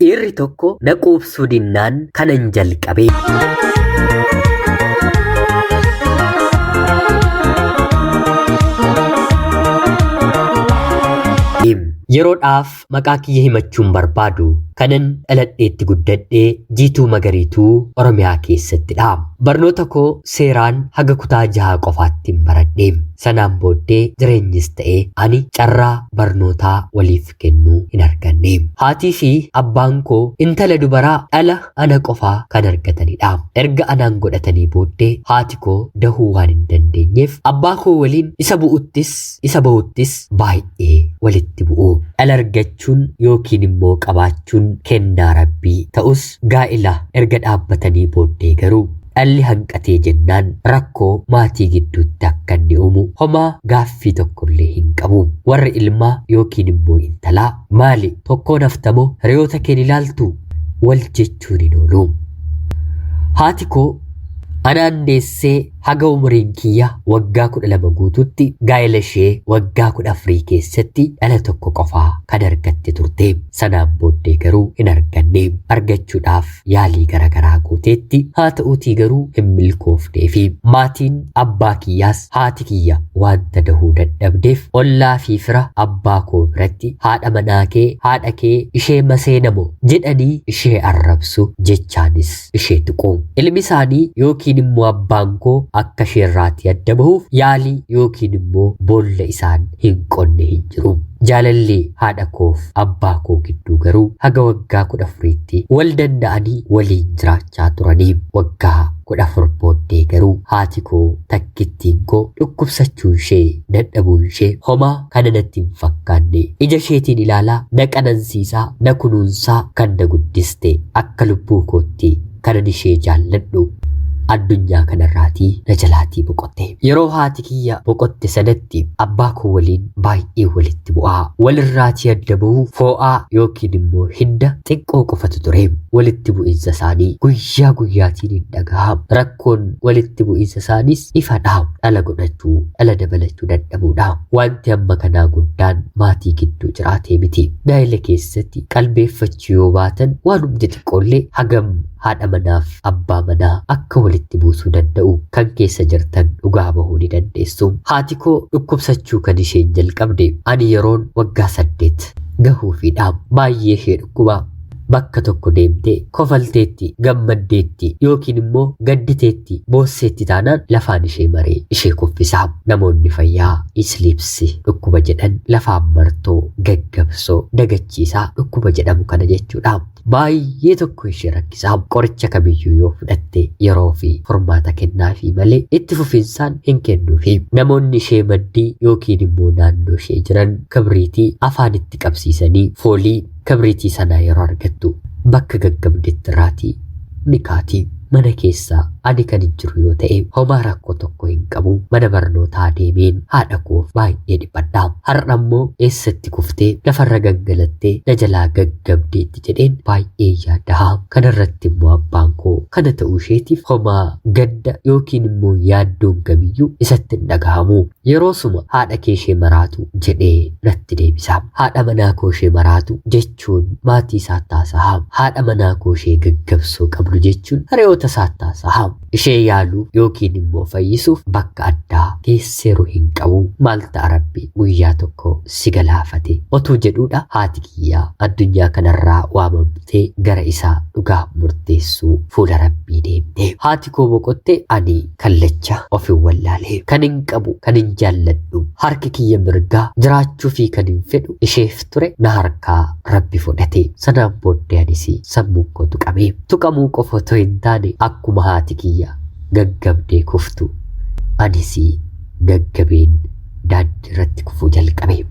dhiirri tokko na quubsuu dinnaan kanan jalqabe. Yeroodhaaf maqaa kiyya himachuun barbaadu kanan dhaladheetti guddadhee Jiituu Magariituu Oromiyaa keessattidha. Barnoota koo seeraan haga kutaa 6 qofaatti baradhe. Sanaan booddee jireenyis ta'ee ani carraa barnootaa waliif kennuu hin arganne. Haatii fi abbaan koo intala dubaraa dhala ana qofaa kan argatanidha. Erga anaan godhatanii booddee haati koo dahuu waan hin dandeenyeef abbaa koo waliin isa bu'uttis isa bahuttis baay'ee walitti bu'u. Dhala argachuun yookiin immoo qabaachuun kennaa Rabbii ta'us gaa'ila erga dhaabbatanii booddee garuu dhalli hanqatee jennaan rakkoo maatii gidduutti akka inni uumu homaa gaaffii tokkollee hin qabu. Warri ilmaa yookiin immoo intalaa maali tokkoon haftamoo hiriyoota keen ilaaltu wal jechuun hin oolu. Haati koo anaan deessee haga umriin kiyya waggaa 12 guututti gaa'ela ishee waggaa 14 keessatti dhala tokko qofaa kan argatte turte. Sanaan booddee garuu hin arganne. Argachuudhaaf yaalii garagaraa gooteetti haa ta'uutii garuu hin milkoofnee fi maatiin abbaa kiyyaas haati kiyya wanta dahuu dadhabdeef ollaa fi fira abbaa koo biratti haadha manaa kee haadha kee ishee maseenamo jedhanii ishee arrabsu jechaanis ishee tuqu. Ilmi isaanii yookiin immoo abbaan koo akka sheerraatti adda bahuuf yaalii yookiin immoo boolla isaan hin qonne hin jiru. Jaalalli haadha koof abbaa koo gidduu garuu haga waggaa 14tti wal danda'anii waliin jiraachaa turanii. Waggaa 14 booddee garuu haati koo takkittiin koo dhukkubsachuu ishee dadhabuu ishee homaa kana natti hin fakkaanne. Ija isheetiin ilaalaa na qanansiisaa na kunuunsaa kan na guddiste akka lubbuu kootti kanan ishee jaalladhu. Addunyaa kanarraatii na jalaatii boqotte. Yeroo haati kiyya boqotte sanatti abbaa koo waliin baay'ee walitti bu'aa. Walirraatii adda bahuu foo'aa yookiin immoo hidda xiqqoo qofatu ture. Walitti bu'iinsa isaanii guyyaa guyyaatiin hin dhagaham. Rakkoon walitti bu'iinsa isaaniis ifadha. Dhala godhachuu dhala dabalachuu dadhabuudha. Wanti amma kanaa guddaan maatii gidduu jiraatee miti. Gaa'ela keessatti qalbeeffachuu yoo baatan waanumti xiqqoollee hagam haadha manaaf abbaa manaa akka walitti buusuu danda'u kan keessa jirtan dhugaa bahuu ni dandeessu. Haati koo dhukkubsachuu kan isheen jalqabde ani yeroon waggaa 8 gahuufiidha. Baay'ee ishee dhukkuba. Bakka tokko deemtee kofalteetti gammaddeetti yookiin immoo gadditeetti boosseetti taanaan lafaan ishee maree ishee kuffisaa. Namoonni fayyaa isliipsi dhukkuba jedhan lafaan martoo gaggabsoo dagachiisaa dhukkuba jedhamu kana jechuudha. Baay'ee tokko ishee rakkisaa. Qoricha kamiyyuu yoo fudhatte yeroo fi furmaata kennaafi malee itti fufinsaan hin kennuufi. Namoonni ishee maddii yookiin immoo naannoo ishee jiran kibriitii afaanitti qabsiisanii foolii kibriitii sanaa yeroo argattu bakka gaggabdeetti irraatii ni kaatii. Mana keessaa ani kan jiru yoo ta'e homaa rakkoo tokko hin qabu. Mana barnootaa deemeen haadha koof baay'ee dhiphadha. Har'a immoo eessatti kuftee lafarra gangalattee na jalaa gaggabdeetti jedheen baay'ee yaaddaha. Kanarratti immoo abbaan koo kana ta'uu isheetiif homaa gadda yookiin immoo yaaddoon kamiyyuu isatti hin dhagahamu. Yeroo suma haadha kee ishee maraatu jedhee natti deebisa. Haadha manaa koo ishee maraatu jechuun maatii isaa taasaha. Haadha manaa koo ishee gaggabsoo qabdu jechuun hariyoota saattaasaha. Ishee yaaluu yookiin immoo fayyisuuf bakka addaa geesseeru hin qabu. Maal ta'a Rabbi guyyaa tokko si galaafate otuu jedhuudha. Haati kiyyaa addunyaa kanarraa waamamtee gara isaa dhugaa murteessuu fuula Rabbii deemte. Haati koo boqotte ani kallacha of hin wallaalee kan hin qabu kan hin jaalladhu harki kiyya mirgaa jiraachuu fi kan hin fedhu isheef ture na harkaa Rabbi fudhate. Sanaan booddee anis sammuun koo tuqame. Tuqamuu qofa otoo hin taane akkuma haati kiyya gaggabdee kuftu anis gaggabeen daandii irratti kufuu jalqabe.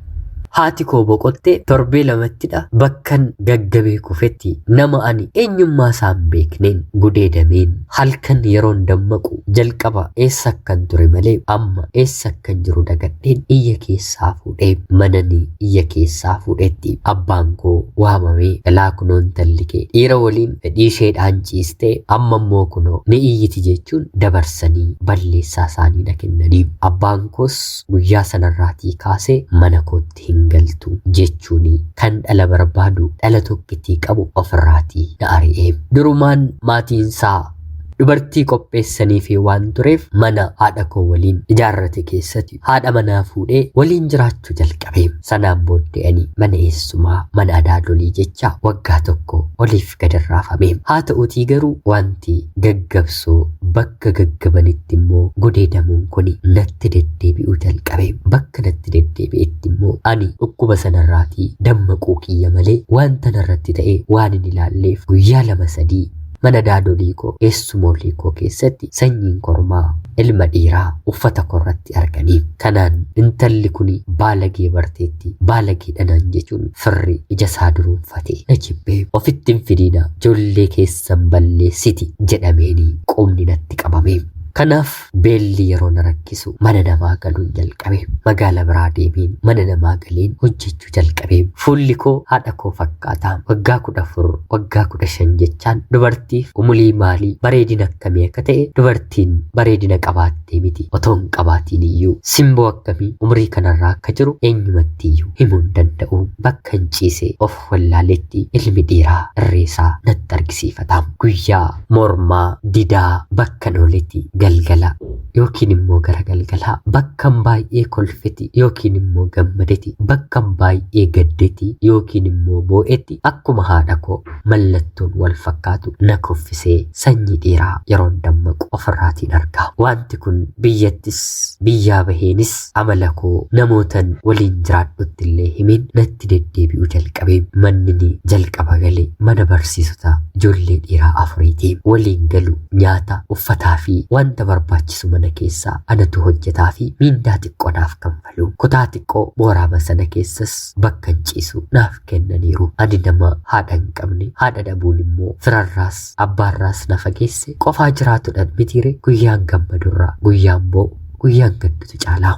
Haati koo boqotte torbee lamattidha bakkan gaggabee kufetti nama ani eenyummaa isaa hin beekneen gudeedameen halkan yeroon dammaqu jalqaba eessa akkan ture malee amma eessa akkan jiru dagadheen iyya keessaa fuudhee mananii iyya keessaa fuudhetti abbaan koo waamamee dhalaa kunoon talli kee dhiira waliin fedhii isheedhaan ciistee amma immoo kunoo ni iyyiti jechuun dabarsanii balleessaa isaanii na kennanii. Abbaan koos guyyaa sanarraatii kaasee mana kootti hin galtu jechuun kan dhala barbaadu dhala tokkittii qabu ofirraatii na ari'ee. Durumaan maatiinsaa dubartii qopheessanii fi waan tureef mana haadha koo waliin ijaarrate keessatti haadha manaa fuudhee waliin jiraachuu jalqabe. Sanaan booddee ani mana eessumaa mana adaadolii jecha waggaa tokko oliif gad raafame. Haa ta'uutii garuu wanti gaggabsoo bakka gaggabanitti immoo gudeedamuun kun natti deddeebi'uu jalqabe. Bakka natti deddeebi'etti immoo ani dhukkuba sanarraatii dammaquu kiyya malee wanta narratti ta'e waan hin ilaalleef guyyaa 2-3 mana daadolii koo eessumoolii koo keessatti sanyiin kormaa ilma dhiiraa uffata korratti arganii. Kanaan intalli kun baalagee barteetti baalagee dhanaan jechuun firri ija isaa duruunfatee na jibbee ofitti hin fidina ijoollee keessan balleessiti jedhameeni qubni natti qabame. Kanaaf beelli yeroo na rakkisu mana namaa galuun jalqabe. Magaala biraa deemeen mana namaa galeen hojjechuu jalqabe. Fuulli koo haadha koo fakkaata. Waggaa 14 waggaa 15 jechaan dubartiif umulii maalii bareedina akkamii akka ta'e dubartiin bareedina qabaattee miti otoo hin qabaatiin iyyuu simboo akkamii umurii kanarraa akka jiru eenyumatti iyyuu himuu hin danda'u. Bakka hin ciisee of wallaaletti ilmi dhiiraa irreesaa natti argisiifata. Guyyaa mormaa didaa bakka nooletti galgala yookiin immoo gara galgalaa bakkan baay'ee kolfeti yookiin immoo gammadeti bakkan baay'ee gaddeti yookiin immoo boo'etti akkuma haadha koo mallattoon wal fakkaatu na kuffisee sanyii dhiiraa yeroon dammaqu ofirraatiin argaa. Wanti kun biyyattis biyyaa baheenis amala koo namootan waliin jiraadhutti illee himin natti deddeebi'uu jalqabe. Manni jalqaba galee mana barsiisota ijoollee dhiiraa 4 waliin galu nyaata uffataa fi wanta barbaachisu mana keessaa anatu hojjetaa fi miindaa xiqqoo naaf kanfalu. Kutaa xiqqoo booraama sana keessas bakka hin ciisu naaf kennaniiru. Ani nama haadha hin qabne haadha dhabuun immoo firarraas abbaarraas na fageesse qofaa jiraatudha mitiire. Guyyaan gammadurraa guyyaan boo'u guyyaan gaddutu caalaa.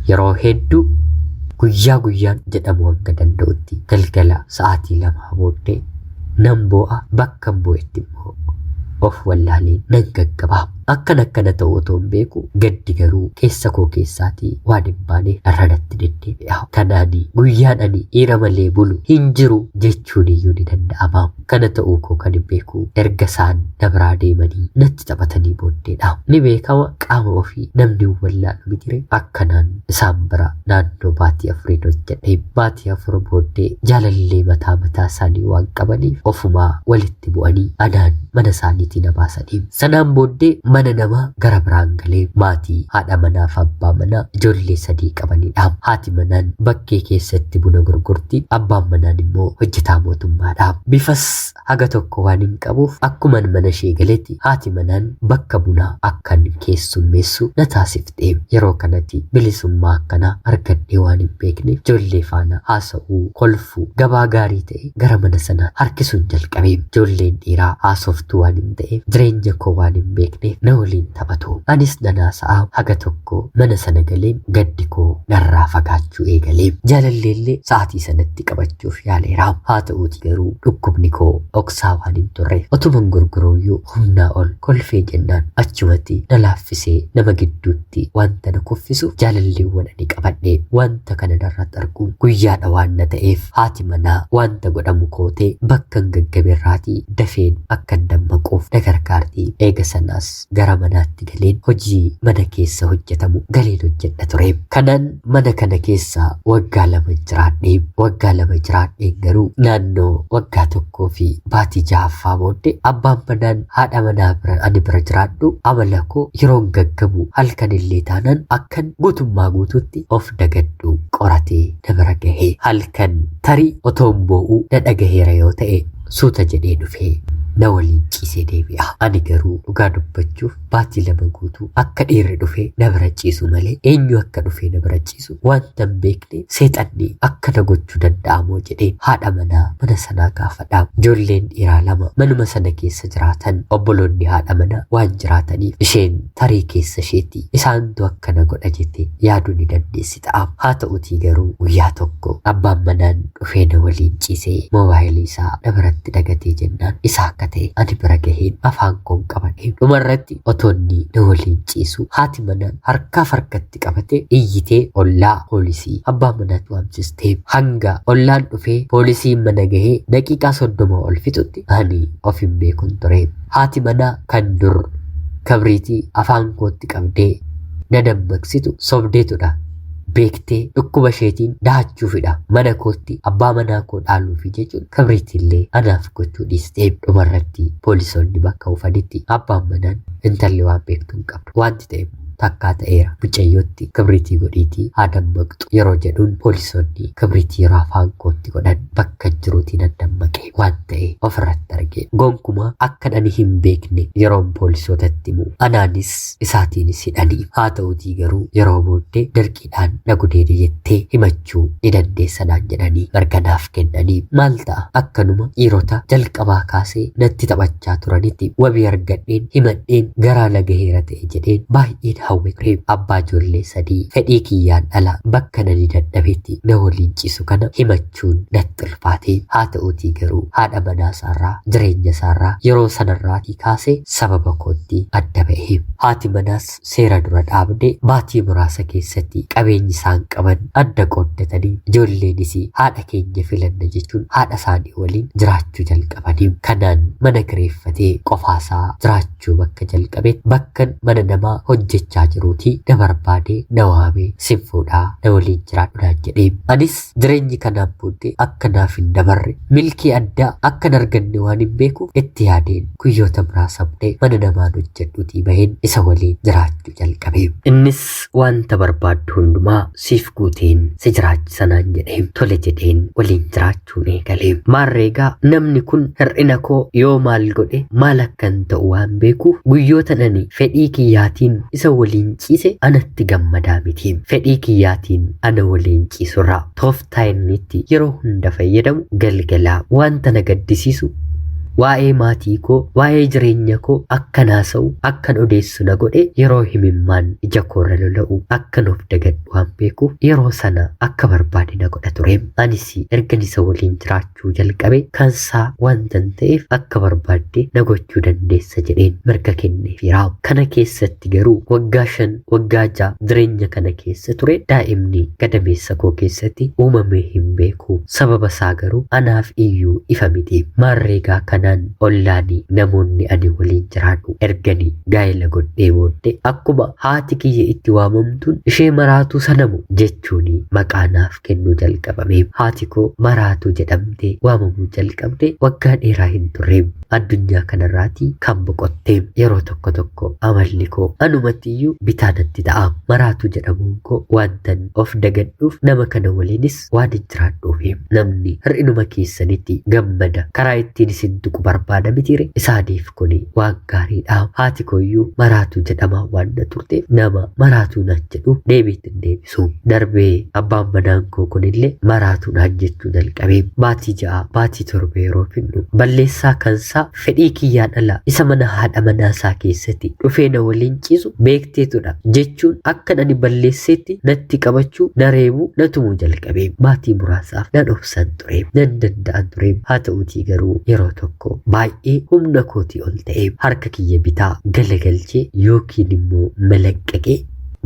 Yeroo hedduu guyyaa guyyaan jedhamu hanga danda'utti galgala sa'aatii 2 booddee nan boo'a. Bakka hin boo'etti immoo of wallaaleen nan gaggabaa. akkana ta'u otoo hin beeku gaddi garuu keessa koo keessaatii waan hin baane irratti deddeebi'a. Kanaani guyyaan ani dhiira malee bulu hin jiru jechuun iyyuu ni danda'ama. Kana ta'uu koo kan hin beeku erga isaan na biraa deemanii natti taphatanii booddeedha. Ni beekama qaama ofii namni wallaalu mitire. Akkanaan isaan bira naannoo baatii 4 hojjedhe. Baatii 4 booddee jaalallee mataa isaanii waan qabaniif ofumaa walitti bu'anii anaan mana isaaniitii na baasanii. Sanaan booddee mana nama gara biraan galee maatii haadha manaa fi abbaa manaa ijoollee 3 qabanidha. Haati manaan bakkee keessatti buna gurgurti, abbaan manaan immoo hojjetaa mootummaadha. Bifas haga tokko waan hin qabuuf akkuman mana ishee galetti haati manaan bakka bunaa akkan keessummeessu na taasifte. Yeroo kanatti bilisummaa akkanaa argadhee waan hin beekne ijoollee faana haasa'uu kolfuu gabaa gaarii ta'e gara mana sanaa harkisuun jalqabe. Ijoolleen dhiiraa haasoftuu waan hin ta'eef jireenya koo waan hin beekne na waliin taphatu. Anis nanaasa'a haga tokko mana sana galeen gaddi koo narraa fagaachuu eegalee. Jaalalleellee sa'aatii sanatti qabachuuf yaaleera. Haa ta'uuti garuu dhukkubni koo dhoksaa waan hin turre otuman gurguruuyyuu humnaa ol kolfee jennaan achumatti na laaffisee nama gidduutti wanta na kuffisu jaalalleewwan ani qabadhe. Wanta kana narratti arguun guyyaadha waan na ta'eef haati manaa wanta godhamu kootee bakka hin gaggabeerraatii dafeen akka dammaquuf na gargaarti. Eega sanaas gara manaatti galeen hojii mana keessa hojjetamu galeen hojjedha ture. Kanaan mana kana keessa waggaa 2 jiraadhe. Waggaa 2 jiraadheen garuu naannoo waggaa 1 fi baatii 6ffaa booddee abbaan manaan haadha manaa bira ani bira jiraadhu amala koo yeroon gaggabu halkan illee taanaan akkan guutummaa guutuutti of dagadhu qoratee na bira gahee. Halkan tarii otoon boo'uu na dhagaheera yoo ta'e suuta jedhee dhufee na waliin ciisee deebi'a. Ani garuu dhugaa dubbachuuf baatii 2 guutuu akka dhiirri dhufee na bira ciisu malee eenyu akka dhufee na bira ciisu wanta hin beekne seexanni akka na gochuu danda'amoo jedhee haadha manaa mana sanaa gaafadha. Ijoolleen dhiiraa 2 manuma sana keessa jiraatan obboloonni haadha manaa waan jiraataniif isheen tarii keessa isheetti isaantu akkana godha jettee yaaduu ni dandeessi ta'a. Haa ta'utii garuu guyyaa tokko abbaan manaan dhufee na waliin ciisee moobaayilii isaa na biratti dagatee jennaan isaa akka akka ta'e ani bira gaheen afaan koon qabadhe dhumarratti otonni na waliin ciisu haati manaa harkaaf harkatti qabate iyyitee ollaa poolisii abbaa manaatti waamsistee hanga ollaan dhufee poolisiin mana gahee daqiiqaa 30 ol fixutti ani of hin beekun ture. Haati manaa kan dur kabriitii afaan kootti qabdee na dammaqsitu sobdeetudha. Beektee dhukkuba isheetiin daachuufidha mana kootti abbaa manaa koo dhaaluufi jechuun kabriitiillee anaaf gochuu dhiistee dhumarratti poolisoonni bakka ufanitti abbaan manaan intalli waan beektu hin qabdu wanti ta'e takkaa ta'eera mucayyootti kibriitii godhiitii haa dammaqxu yeroo jedhuun poolisoonni kibriitii yeroo afaan kootti godhan bakka jiruutiin dammaqee waan ta'e ofirratti argee gonkumaa akka ani hin beekne yeroon poolisootatti himu anaanis isaatiinis hidhanii haa ta'uutii garuu yeroo booddee dirqiidhaan na gudeede jettee himachuu ni dandeessanaan jedhanii mirganaaf kennanii maal ta'a akkanuma dhiirota jalqabaa kaasee natti taphachaa turanitti wabii argadheen himadheen garaa lagaheera ta'e jedheen baay'een hawwe ture. Abbaa ijoollee sadii fedhii kiyyaan ala bakka nani dadhabetti na waliin ciisu kana himachuun natti ulfaate haa ta'uutii garuu haadha manaa isaarraa jireenya isaarraa yeroo sanarraatii kaasee sababa kootti adda ba'e. Haati manaas seera dura dhaabde baatii muraasa keessatti qabeenyi isaan qaban adda qooddatanii ijoolleenis haadha keenya filanna jechuun haadha isaanii waliin jiraachuu jalqabanii kanaan mana kireeffatee qofaasaa jiraachuu bakka jalqabeet bakkan mana namaa hojjechaa jiruutii na barbaade na waamee sinfuudhaa na waliin jiraadhudhaan jedhee anis jireenyi kanaan booddee akka naaf hin dabarre milkii addaa akkan arganne waan hin beekuuf itti yaadeen guyyoota muraasamnee mana namaan hojjedhuutii baheen isa waliin jiraachuu jalqabee innis wanta barbaaddu hundumaa siif guuteen si jiraachisanaan jedhee tole jedheen waliin jiraachuun eegalee maarreegaa namni kun hir'ina koo yoo maal godhe maal akkan ta'u waan beekuuf guyyoota nani fedhii kiyyaatiin isa waliin ciise anatti gammadaa miti fedhii kiyyaatiin ana waliin ciisurraa tooftaa innitti yeroo hunda fayyadamu galgalaa wanta na gaddisiisu waa'ee maatii koo waa'ee jireenya koo akkan haasa'u akkan odeessu na godhe yeroo himimmaan ija koorra lola'u akkan of dagadhu waan beekuuf yeroo sana akka barbaade na godha ture. Anis ergan isa waliin jiraachuu jalqabe kansaa wantan ta'eef akka barbaadde na gochuu dandeessa jedheen mirga kenneefiira. Kana keessatti garuu waggaa 5 waggaa 6 jireenya kana keessa ture daa'imni gadameessa koo keessatti uumamee hin beeku sababa isaa garuu anaaf iyyuu ifa miti maarreegaa kana ollaanii namoonni ani waliin jiraadhu erganii gaa'ela godhee booddee akkuma haati kiyya itti waamamtuun ishee maraatuu sanamu jechuun maqaanaaf kennuu jalqabame haati koo maraatuu jedhamtee waamamuu jalqabde waggaa dheeraa hin turre addunyaa kanarraatii kan boqottee yeroo tokko tokko amalli koo anumattiyyuu bitaanatti ta'a maraatuu jedhamuun koo wantan of dagadhuuf nama kana waliinis waan hin jiraadhuuf namni hir'inuma keessanitti gammada karaa ittiin isin tuqu barbaada mitiire isaaniif kuni waan gaariidha. Haati kooyyuu maraatuu jedhamaa waan na turteef nama maraatuu naan jedhu deebiitti hin deebisu darbee abbaan manaan koo kunillee maraatuu naan jechuu jalqabee baatii 6 baatii 7 yeroo finnu balleessaa kansaa fedhii kiyyaan ala isa mana haadha manaasaa keessatti dhufee na waliin ciisu beekteetudha jechuun akka ani balleesseetti natti qabachuu na reebuu na tumuu jalqabee baatii muraasaaf nan obsan ture nan danda'an ture haa ta'uutii garuu yeroo tokko baay'ee humna kootii ol ta'ee harka kiyya bitaa galagalchee yookiin immoo malaqqaqee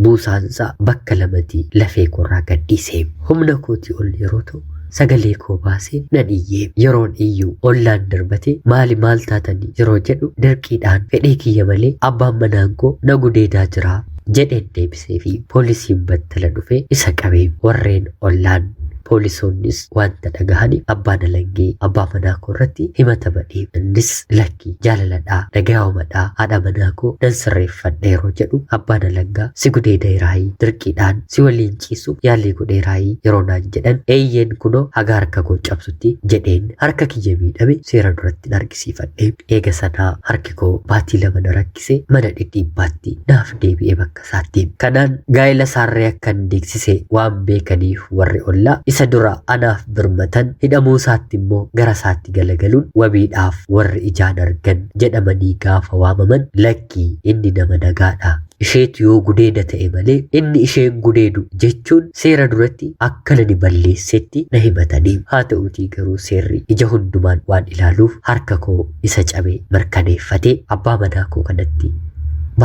buusaansaa bakka lamatti lafee koorraa gadhiisee humna kootii ol yeroo ta'u sagalee koo baasee nan iyyee yeroon iyyuu ollaan darbate maal taatanii yeroo jedhu dirqiidhaan fedhii kiyya malee abbaan manaan koo na gudeedaa jira jedheen deebisee fi poolisiin battala dhufe isa qabee warreen ollaan poolisoonnis wanta dhagahanii abbaan alangee abbaa manaa koo irratti himata badhee innis lakki jaalaladhaa dhaga'oomadhaa haadha manaa koo nan sirreeffadha yeroo jedhu abbaan alangaa si gudeedaayiraayii dirqiidhaan si waliin ciisuuf yaalii godheeraayii yeroo naan jedhan eeyyeen kunoo haga harka koo cabsutti jedheen harka kiyya miidhame seera duratti argisiifadhe eega sanaa harki koo baatii 2 na rakkise mana dhidhiibbaatti naaf deebi'ee bakka isaatti kanaan gaa'ela saarree akkan deeksise waan beekaniif warri ollaa isa dura anaaf birmatan hidhamuu isaatti immoo gara isaatti galagaluun wabiidhaaf warri ijaan argan jedhamanii gaafa waamaman lakkii inni nama nagaadha isheetu yoo gudeeda ta'e malee inni isheen gudeedu jechuun seera duratti akka nani balleessetti na himatanii. Haa ta'uutii garuu seerri ija hundumaan waan ilaaluuf harka koo isa cabee mirkaneeffatee abbaa manaa koo kanatti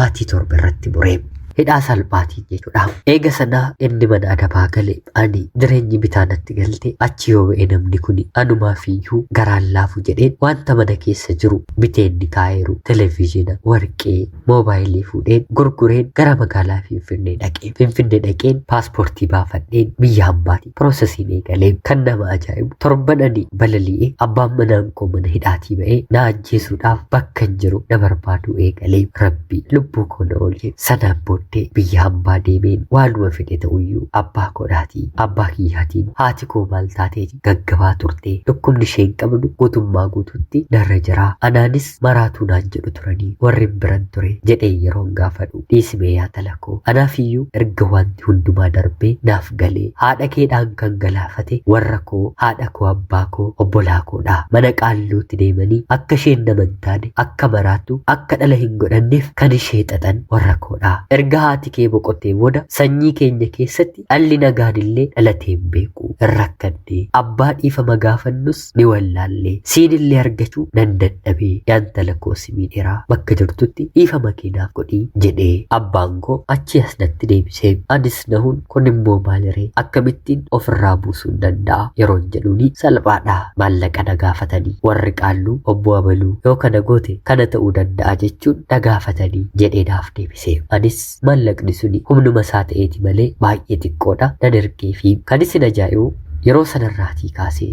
baatii 7 irratti muree hidhaa salphaatiin jechuudha. Eega sanaa inni mana adabaa gale ani jireenyi bitaa natti galte achi yoo ba'e namni kun anumaafiyyuu garaan laafu jedheen wanta mana keessa jiru biteenni kaa'eeru televiizhina, warqee, moobaayilii fuudheen gurgureen gara magaalaa Finfinnee dhaqeen. Finfinnee dhaqeen paaspoortii baafadheen biyya hambaati piroosesiin eegaleen. Kan nama ajaa'ibu torban ani balali'ee abbaan manaan koo mana hidhaatii ba'ee na ajjeesuudhaaf bakka hin jiru na barbaadu eegaleen. Rabbi lubbuu koo na oolche. Sanaan booddee biyya hambaa deemeen waanuma fedhe ta'uyyuu abbaa koodhaatii abbaa kiyyaatiin haati koo maal taateeti gaggabaa turte dhukkubni isheen qabdu guutummaa guututti narra jira. Anaanis maraatuu naan jedhu turanii warri biran ture jedhee yeroon gaafadhu dhiisime yaa tala koo anaafiyyuu erga wanti hundumaa darbee naaf galee haadha keedhaan kan galaafate warra koo haadha koo abbaa koo obbolaa koodha. Mana qaalluutti deemanii akka isheen nama hin taane akka maraattu akka dhala hin godhanneef kan ishee xaxan warra koodha. Erga haati kee boqottee booda sanyii keenya keessatti dhalli nagaan illee dhalatee hin beeku. Rakkadhee abbaa dhiifama gaafannus ni wallaallee siin illee argachuu nan dadhabee yaan tala koo simii dheeraa bakka jirtutti dhiifama keenaaf godhii jedhee abbaan koo achi as natti deebisee anis nahuun kun immoo maaliree akkamittiin ofirraa buusuun danda'a yeroon jedhuuni salphaadha. Maallaqa na gaafatanii warri qaalluu obbo Abaluu yoo kana goote kana ta'uu danda'a jechuun na gaafatanii jedhee naaf deebisee anis maallaqni suni humnuma isaa ta'eeti malee baay'ee xiqqoodha nan ergee fi kan isin ajaa'ibu yeroo sanarraatii kaasee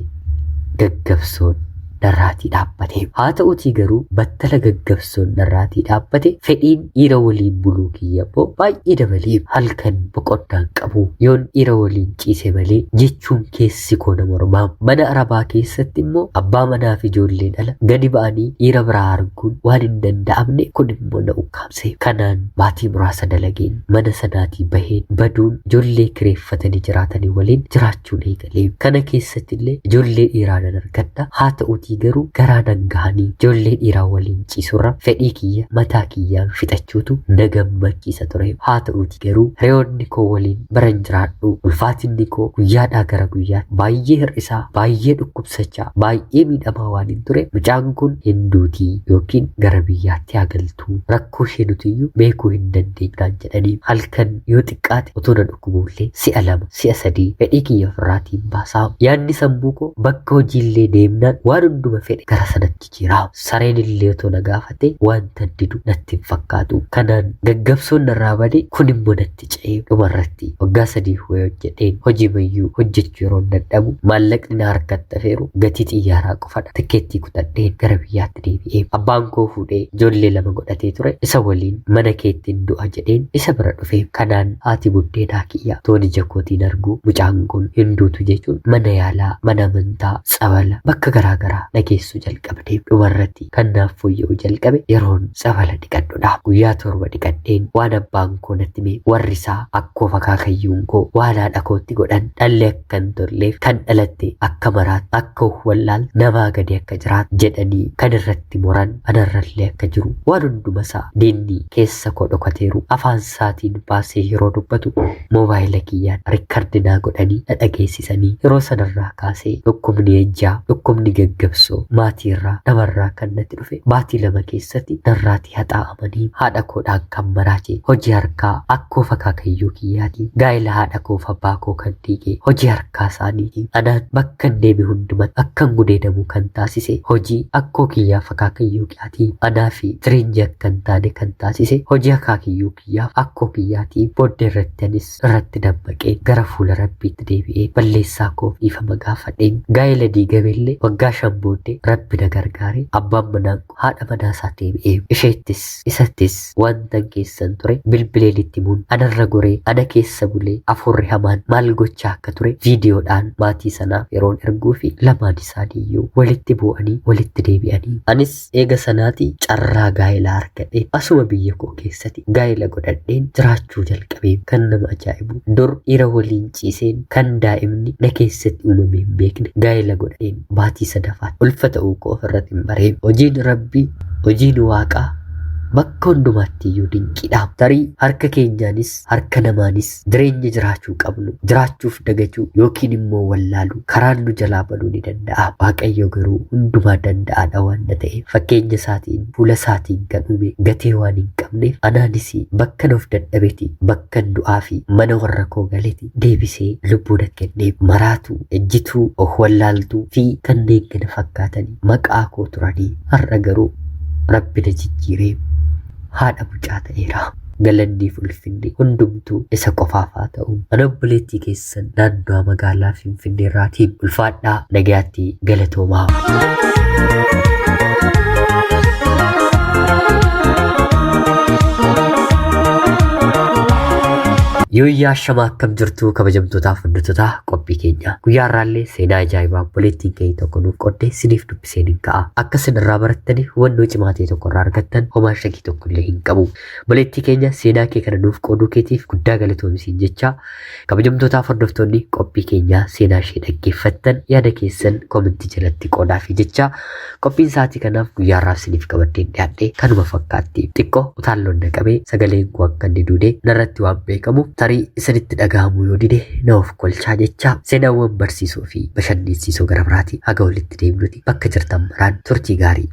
gaggabsoon narraatii dhaabbate. Haa ta'uutii garuu battala gaggabsoon narraatii dhaabbate fedhiin dhiira waliin buluu kiyyammoo baay'ee dabalee halkan boqonnaan qabu yoon dhiira waliin ciise malee jechuun keessi koo na mormaa. Mana arabaa keessatti immoo abbaa manaa fi ijoolleen ala gadi ba'anii dhiira biraa arguun waan hin danda'amne kun immoo na ukkaamse. Kanaan baatii muraasa dalageen mana sanaatii baheen baduun ijoollee kireeffatanii jiraatanii waliin jiraachuun eegalee. Kana keessatti illee ijoollee dhiiraa nan argadha. Haa ta'uutii garuu garaa nan gahanii ijoollee dhiiraa waliin ciisurra fedhii kiyya mataa kiyyaan fixachuutu na gammachiisa ture. Haa ta'uutii garuu hiriyoonni koo waliin baran jiraadhu ulfaatinni koo guyyaadhaa gara guyyaatti baay'ee hir'isaa baay'ee dhukkubsachaa baay'ee miidhamaa waan hin ture mucaan kun hinduutii yookiin gara biyyaatti hagaltuu rakkoo ishee nutiyyuu beekuu hin dandeenyaan jedhanii halkan yoo xiqqaate otoo na dhukkubullee si'a 2 si'a 3 fedhii kiyya ofirraatiin baasaa. Yaadni sammuu koo bakka hojiillee deemnaan waan hunduma fedhe gara sanatti jira. Sareen illee otoo na gaafate wanta didu natti hin fakkaatu. Kanaan gaggabsoon narraa bade kun immoo natti ce'ee dhumarratti waggaa 3 hojjedheen hojii mayyuu hojjechuu yeroo dadhabu maallaqni na harkatti hafeeru gatii xiyyaaraa qofadha. Tikkeettii kutadheen gara biyyaatti deebi'ee abbaan koo fuudhee ijoollee 2 godhatee ture isa waliin mana keettiin du'a jedheen isa bira dhufe. Kanaan haati buddeenaa kiyya toon ija kootiin argu mucaan kun hinduutu jechuun mana yaalaa mana amantaa tsabala bakka garaagaraa na geessu jalqabdee dhumarratti kan naaf fooyya'u jalqabe yeroon tsabala dhiqadhudha. Guyyaa 7 dhiqadheen waan abbaan koo natti hime warri isaa akkoo akaakayyuun koo waan haadha kootti godhan dhalli akka hin tolleef kan dhalatte akka maraat akka wallaal namaa gadi akka jiraat jedhanii kan irratti moran anarrallee akka jiru waan hunduma isaa diinni keessa koo dhokateeru afaan isaatiin baasee yeroo dubbatu moobaayila kiyyaan rikkardinaa godhanii na dhageessisanii yeroo sanarraa kaasee dhukkubni ejjaa dhukkubni gaggabsoo maatii irraa namarraa kan natti dhufe baatii 2 keessatti narraatii haxaa'amanii haadha koodhaan kan maraachee hojii harkaa akkoo akaakayyuu kiyyaatiin gaa'ela haadha koof abbaa koo kan dhiigee hojii harkaa isaaniitiin anaan bakka hin deeme hundumatti akkan gudeedamu kan taasise hojii akkoo kiyyaaf akaakayyuu kiyyaatiin anaa fi jireenyi akka hin taane kan taasise hojii akaakayyuu kiyyaaf akkoo kiyyaatiin booddee irratti anis irratti dammaqee gara fuula rabbiitti deebi'ee balleessaa koof dhiifama gaafadheen gaa'ela diigamellee waggaa 5 booddee rabbi na gargaare abbaan manaa haadha manaa isaa deebi'ee isheettis isattis wanta keessan ture bilbileen itti muun anarra goree ana keessa bulee afurri hamaan maal gochaa akka ture viidiyoodhaan maatii sanaaf yeroon erguu fi lamaan isaaniiyyuu walitti bu'anii walitti deebi'anii anis eega sanaatii carraa gaa'elaa argadheen asuma biyya koo keessatti gaa'ela godhadheen jiraachuu jalqabee. Kan nama ajaa'ibu dur dhiira waliin ciiseen kan daa'imni na keessatti uumame hin beekne gaa'ela godhadheen baatii 3 ulfa ta'uu koo ofirratti hin bareen hojiin rabbii hojiin waaqaa bakka hundumaatti iyyuu dinqiidha. Tarii harka keenyaanis harka namaanis jireenya jiraachuu qabnu jiraachuuf dagachuu yookiin immoo wallaalu karaan nu jalaa baduu ni danda'a. Waaqayyo garuu hundumaa danda'aadha waan ta'eef fakkeenya isaatiin fuula isaatiin kan uume gatee waan hin qabneef anaanis bakka nuuf dadhabeti bakka du'aa fi mana warra koo galeti deebisee lubbuu natti kenneef maraatu ejjituu wallaaltuu fi kanneen kana fakkaatanii maqaa koo turanii har'a garuu rabbi na jijjiiree haadha mucaa ta'eera. Galanniif ulfinni hundumtuu isa qofaaf haa ta'u. Ana obboleettii keessan naannoo magaalaa Finfinnee irraatiin ulfaadhaa nagaatti galatoomaa. Yooyyaa shamaa akkam jirtu kabajamtootaaf hundootaa qophii keenya guyyaa irraallee seenaa ajaa'ibaa obboleettiin keenya tokko nuuf qoddee siniif dubbiseen hin ka'a. Akka isin irraa barattanii hubannoo cimaa ta'e tokko irraa argattan homaa shakkii tokko illee hin qabu. Obboleettii keenya seenaa kee kana nuuf qooduu keetiif guddaa galatoomsiin jecha kabajamtootaaf hordoftoonni qophii keenyaa seenaa ishee dhaggeeffattan yaada keessan koomentii jalatti qoodaafi jecha qophiin sa'aatii kanaaf guyyaa irraaf siniif qabaddeen dhiyaadhee kanuma fakkaatti. Xiqqoo utaalloon naqabee sagaleen koo akka inni duudee narratti waan beekamu tarii isinitti dhagahamu yoo dide na of kolchaa jecha seenaawwan barsiisoo fi bashannansiisoo gara biraatti haga walitti deemnuti bakka jirtan maraan turtii gaarii.